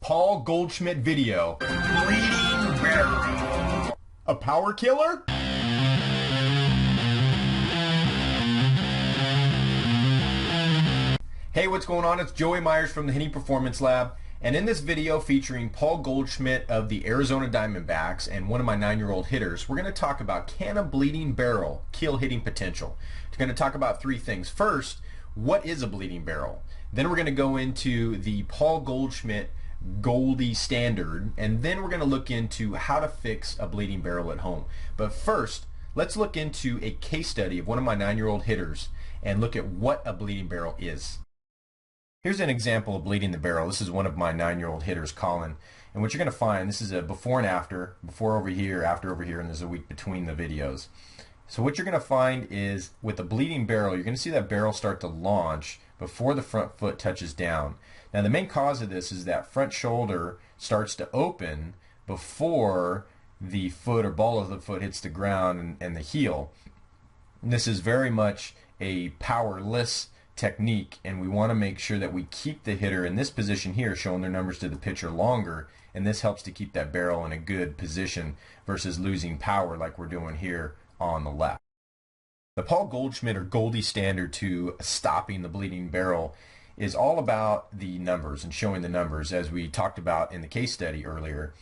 Paul Goldschmidt video. Bleeding barrel. A power killer? Hey, what's going on? It's Joey Myers from the Hitting Performance Lab, and in this video featuring Paul Goldschmidt of the Arizona Diamondbacks and one of my 9-year-old hitters, we're going to talk about, can a bleeding barrel kill hitting potential? We're going to talk about three things. First, what is a bleeding barrel? Then we're going to go into the Paul Goldschmidt Goldy standard, and then we're going to look into how to fix a bleeding barrel at home. But first, let's look into a case study of one of my 9-year-old hitters and look at what a bleeding barrel is. Here's an example of bleeding the barrel. This is one of my 9-year-old hitters, Colin. And what you're going to find, this is a before and after, before over here, after over here, and there's a week between the videos. So what you're going to find is with the bleeding barrel, you're going to see that barrel start to launch before the front foot touches down. Now the main cause of this is that front shoulder starts to open before the foot or ball of the foot hits the ground and the heel. And this is very much a powerless technique, and we want to make sure that we keep the hitter in this position here, showing their numbers to the pitcher longer, and this helps to keep that barrel in a good position versus losing power like we're doing here on the left. The Paul Goldschmidt or Goldy standard to stopping the bleeding barrel is all about the numbers and showing the numbers, as we talked about in the case study earlier.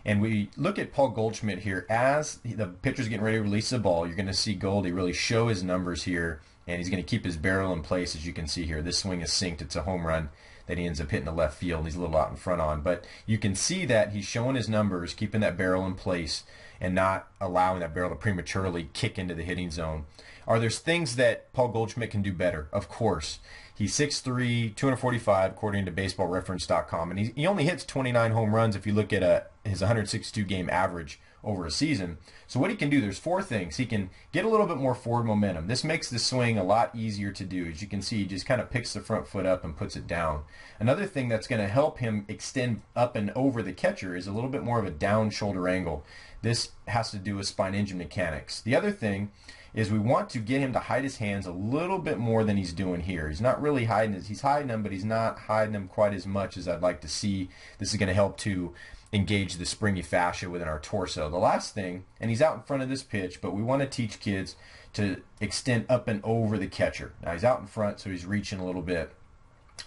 And we look at Paul Goldschmidt here as the pitcher's getting ready to release the ball. You're going to see Goldy really show his numbers here, and he's going to keep his barrel in place. As you can see here, this swing is synced. It's a home run that he ends up hitting the left field. He's a little out in front on, but you can see that he's showing his numbers, keeping that barrel in place and not allowing that barrel to prematurely kick into the hitting zone. Are there things that Paul Goldschmidt can do better? Of course. He's 6'3", 245 according to baseballreference.com, and he only hits 29 home runs if you look at his 162 game average over a season. So what he can do, there's four things. He can get a little bit more forward momentum. This makes the swing a lot easier to do. As you can see, he just kind of picks the front foot up and puts it down. Another thing that's going to help him extend up and over the catcher is a little bit more of a down shoulder angle. This has to do with spine engine mechanics. The other thing is we want to get him to hide his hands a little bit more than he's doing here. He's not really hiding his, he's hiding them, but he's not hiding them quite as much as I'd like to see. This is going to help to engage the springy fascia within our torso. The last thing, and he's out in front of this pitch, but we want to teach kids to extend up and over the catcher. Now he's out in front, so he's reaching a little bit.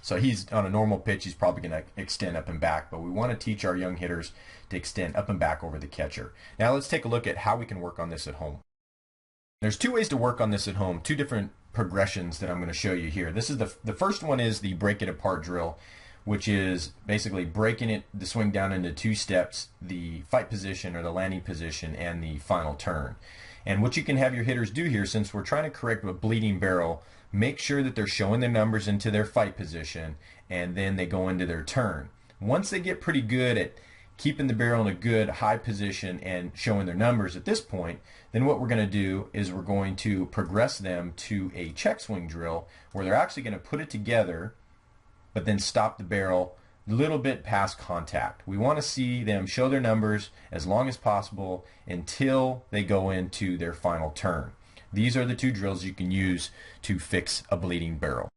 So he's on a normal pitch, he's probably going to extend up and back, but we want to teach our young hitters to extend up and back over the catcher. Now let's take a look at how we can work on this at home. There's two ways to work on this at home, two different progressions that I'm going to show you here. This is the first one is the break it apart drill, which is basically breaking the swing down into two steps, the fight position or the landing position and the final turn. And what you can have your hitters do here, since we're trying to correct a bleeding barrel, make sure that they're showing their numbers into their fight position and then they go into their turn. Once they get pretty good at keeping the barrel in a good high position and showing their numbers at this point, then what we're going to do is we're going to progress them to a check swing drill where they're actually going to put it together but then stop the barrel a little bit past contact. We want to see them show their numbers as long as possible until they go into their final turn. These are the two drills you can use to fix a bleeding barrel.